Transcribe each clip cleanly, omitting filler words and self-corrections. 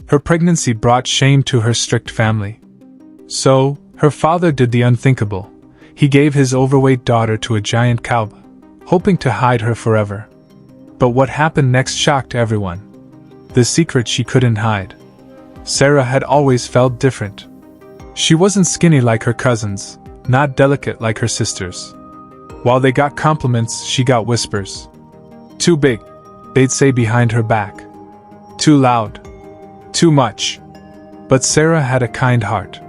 Her pregnancy brought shame to her strict family. So, her father did the unthinkable. He gave his overweight daughter to a giant cowboy, hoping to hide her forever. But what happened next shocked everyone. The secret she couldn't hide. Sarah had always felt different. She wasn't skinny like her cousins, not delicate like her sisters. While they got compliments, she got whispers. Too big, they'd say behind her back. Too loud. Too much. But Sarah had a kind heart.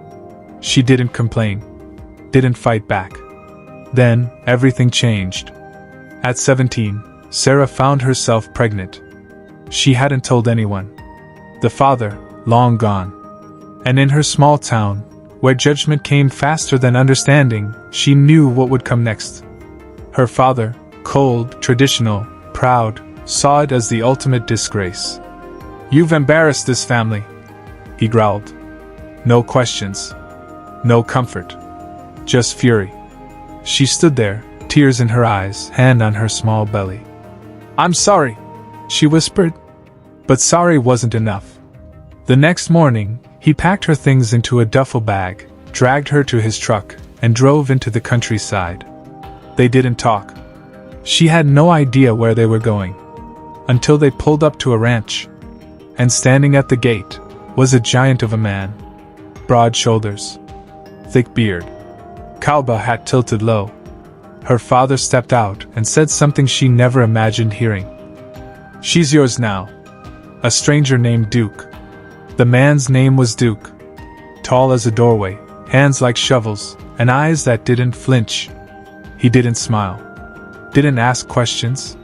She didn't complain. Didn't fight back. Then, everything changed. At 17, Sarah found herself pregnant. She hadn't told anyone. The father, long gone. And in her small town, where judgment came faster than understanding, she knew what would come next. Her father, cold, traditional, proud, saw it as the ultimate disgrace. "You've embarrassed this family," he growled. No questions. No comfort. Just fury. She stood there, tears in her eyes, hand on her small belly. "I'm sorry," she whispered. But sorry wasn't enough. The next morning, he packed her things into a duffel bag, dragged her to his truck, and drove into the countryside. They didn't talk. She had no idea where they were going. Until they pulled up to a ranch. And standing at the gate was a giant of a man. Broad shoulders. Thick beard. Cowboy hat tilted low. Her father stepped out and said something she never imagined hearing. "She's yours now." A stranger named Duke. The man's name was Duke. Tall as a doorway, hands like shovels, and eyes that didn't flinch. He didn't smile. Didn't ask questions.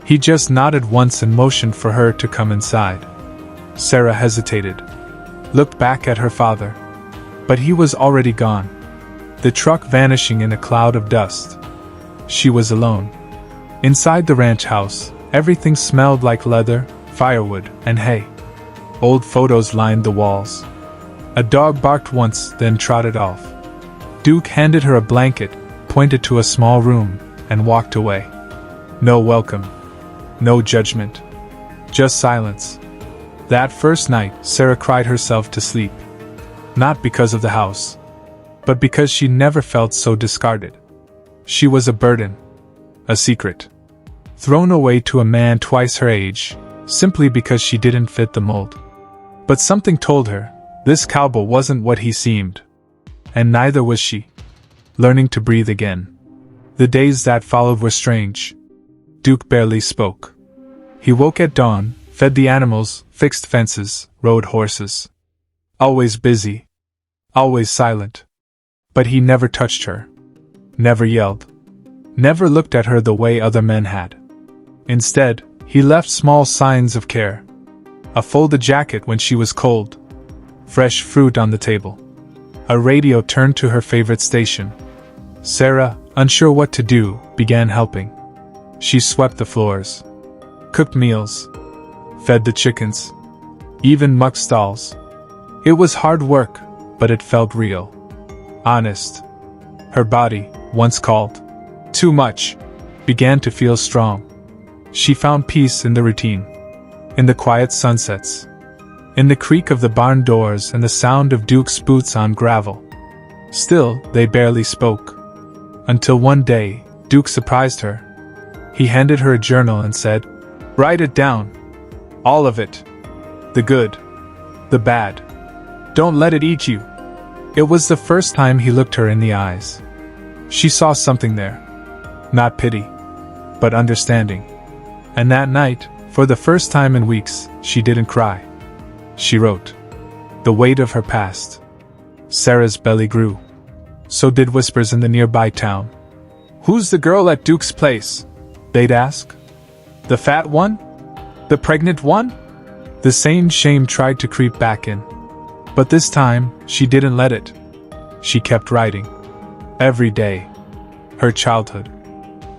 He just nodded once and motioned for her to come inside. Sarah hesitated. Looked back at her father. But he was already gone. The truck vanishing in a cloud of dust. She was alone. Inside the ranch house, everything smelled like leather, firewood, and hay. Old photos lined the walls. A dog barked once, then trotted off. Duke handed her a blanket, pointed to a small room, and walked away. No welcome. No judgment. Just silence. That first night, Sarah cried herself to sleep. Not because of the house, but because she never felt so discarded. She was a burden. A secret. Thrown away to a man twice her age, simply because she didn't fit the mold. But something told her, this cowboy wasn't what he seemed. And neither was she. Learning to breathe again. The days that followed were strange. Duke barely spoke. He woke at dawn, fed the animals, fixed fences, rode horses. Always busy. Always silent. But he never touched her. Never yelled. Never looked at her the way other men had. Instead, he left small signs of care. A folded jacket when she was cold. Fresh fruit on the table. A radio turned to her favorite station. Sarah, unsure what to do, began helping. She swept the floors. Cooked meals. Fed the chickens. Even mucked stalls. It was hard work, but it felt real. Honest. Her body, once called too much, began to feel strong. She found peace in the routine. In the quiet sunsets. In the creak of the barn doors and the sound of Duke's boots on gravel. Still, they barely spoke. Until one day, Duke surprised her. He handed her a journal and said, "Write it down. All of it. The good. The bad. Don't let it eat you." It was the first time he looked her in the eyes. She saw something there. Not pity, but understanding. And that night, for the first time in weeks, she didn't cry. She wrote. The weight of her past. Sarah's belly grew. So did whispers in the nearby town. "Who's the girl at Duke's place?" they'd ask. "The fat one? The pregnant one?" The same shame tried to creep back in. But this time, she didn't let it. She kept writing. Every day. Her childhood.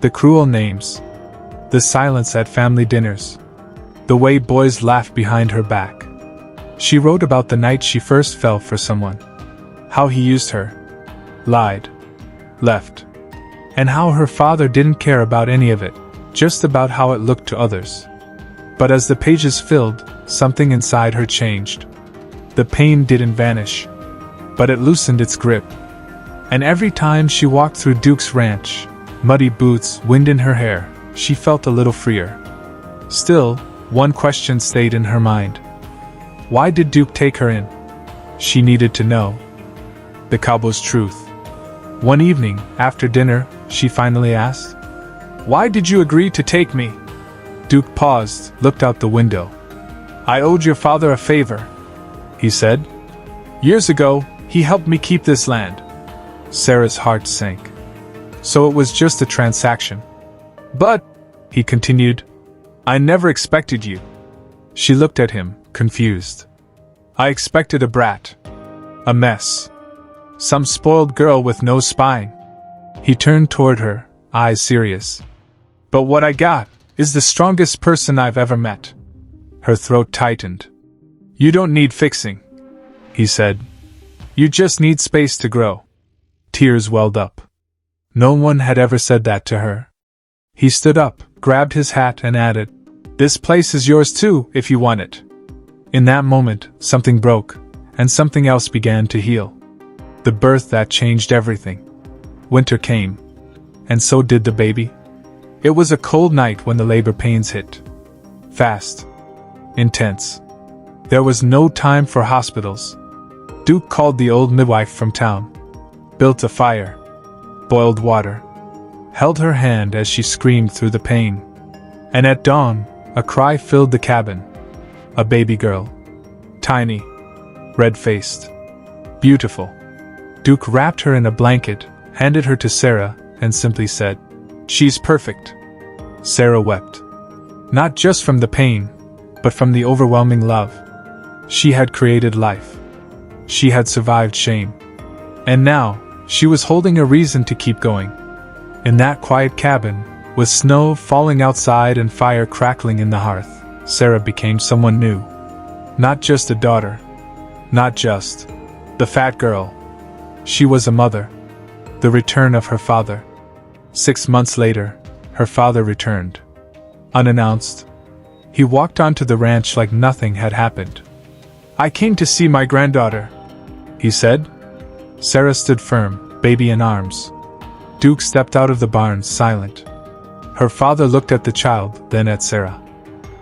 The cruel names. The silence at family dinners. The way boys laughed behind her back. She wrote about the night she first fell for someone. How he used her. Lied. Left. And how her father didn't care about any of it, just about how it looked to others. But as the pages filled, something inside her changed. The pain didn't vanish, but it loosened its grip. And every time she walked through Duke's ranch, muddy boots, wind in her hair, she felt a little freer. Still, one question stayed in her mind. Why did Duke take her in? She needed to know the cowboy's truth. One evening, after dinner, she finally asked, "Why did you agree to take me?" Duke paused, looked out the window. "I owed your father a favor," he said. "Years ago, he helped me keep this land." Sarah's heart sank. So it was just a transaction. "But," he continued, "I never expected you." She looked at him, confused. "I expected a brat. A mess. Some spoiled girl with no spine." He turned toward her, eyes serious. "But what I got is the strongest person I've ever met." Her throat tightened. "You don't need fixing," he said. "You just need space to grow." Tears welled up. No one had ever said that to her. He stood up, grabbed his hat and added, "This place is yours too, if you want it." In that moment, something broke, and something else began to heal. The birth that changed everything. Winter came. And so did the baby. It was a cold night when the labor pains hit. Fast. Intense. There was no time for hospitals. Duke called the old midwife from town. Built a fire. Boiled water. Held her hand as she screamed through the pain. And at dawn, a cry filled the cabin. A baby girl. Tiny. Red-faced. Beautiful. Duke wrapped her in a blanket, handed her to Sarah, and simply said, "She's perfect." Sarah wept. Not just from the pain, but from the overwhelming love. She had created life. She had survived shame. And now, she was holding a reason to keep going. In that quiet cabin, with snow falling outside and fire crackling in the hearth, Sarah became someone new. Not just a daughter. Not just the fat girl. She was a mother. The return of her father. 6 months later, her father returned. Unannounced. He walked onto the ranch like nothing had happened. "I came to see my granddaughter," he said. Sarah stood firm, baby in arms. Duke stepped out of the barn, silent. Her father looked at the child, then at Sarah.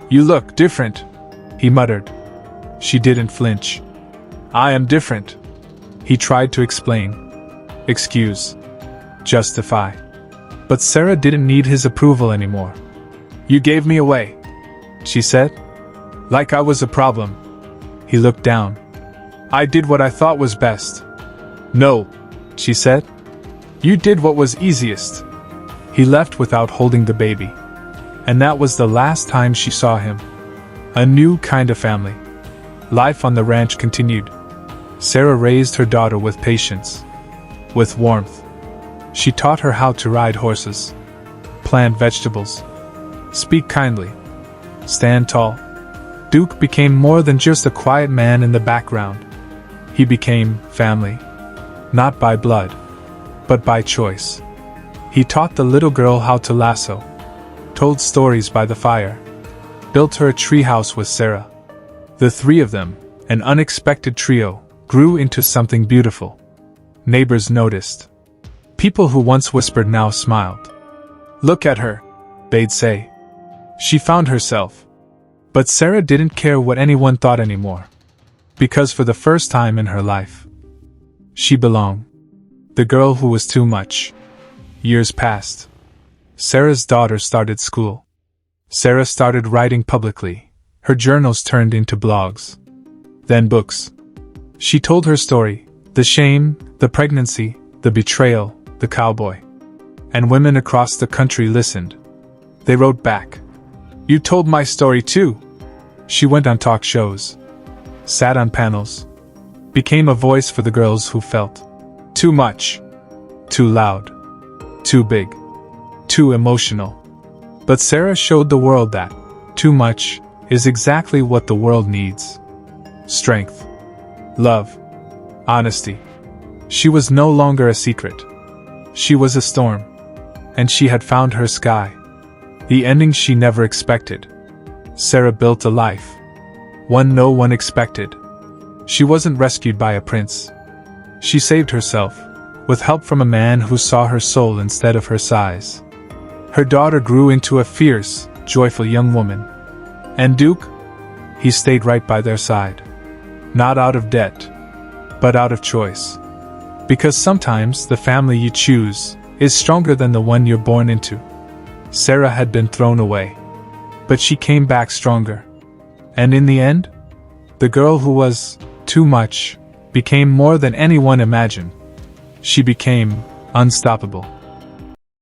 "You look different," he muttered. She didn't flinch. "I am different." He tried to explain. Excuse. Justify. But Sarah didn't need his approval anymore. "You gave me away," she said. "Like I was a problem." He looked down. "I did what I thought was best." "No," she said. "You did what was easiest." He left without holding the baby. And that was the last time she saw him. A new kind of family. Life on the ranch continued. Sarah raised her daughter with patience. With warmth. She taught her how to ride horses. Plant vegetables. Speak kindly. Stand tall. Duke became more than just a quiet man in the background. He became family. Not by blood, but by choice. He taught the little girl how to lasso. Told stories by the fire. Built her a treehouse with Sarah. The three of them, an unexpected trio, grew into something beautiful. Neighbors noticed. People who once whispered now smiled. "Look at her," they'd say. She found herself. But Sarah didn't care what anyone thought anymore. Because for the first time in her life, she belonged. The girl who was too much. Years passed. Sarah's daughter started school. Sarah started writing publicly. Her journals turned into blogs. Then books. She told her story, the shame, the pregnancy, the betrayal, the cowboy. And women across the country listened. They wrote back. "You told my story too." She went on talk shows. Sat on panels. Became a voice for the girls who felt too much. Too loud. Too big. Too emotional. But Sarah showed the world that too much is exactly what the world needs. Strength. Love. Honesty. She was no longer a secret. She was a storm. And she had found her sky. The ending she never expected. Sarah built a life. one no one expected. She wasn't rescued by a prince. She saved herself, with help from a man who saw her soul instead of her size. Her daughter grew into a fierce, joyful young woman. And Duke? He stayed right by their side. Not out of debt, but out of choice. Because sometimes the family you choose is stronger than the one you're born into. Sarah had been thrown away, but she came back stronger. And in the end, the girl who was too much became more than anyone imagined. She became unstoppable.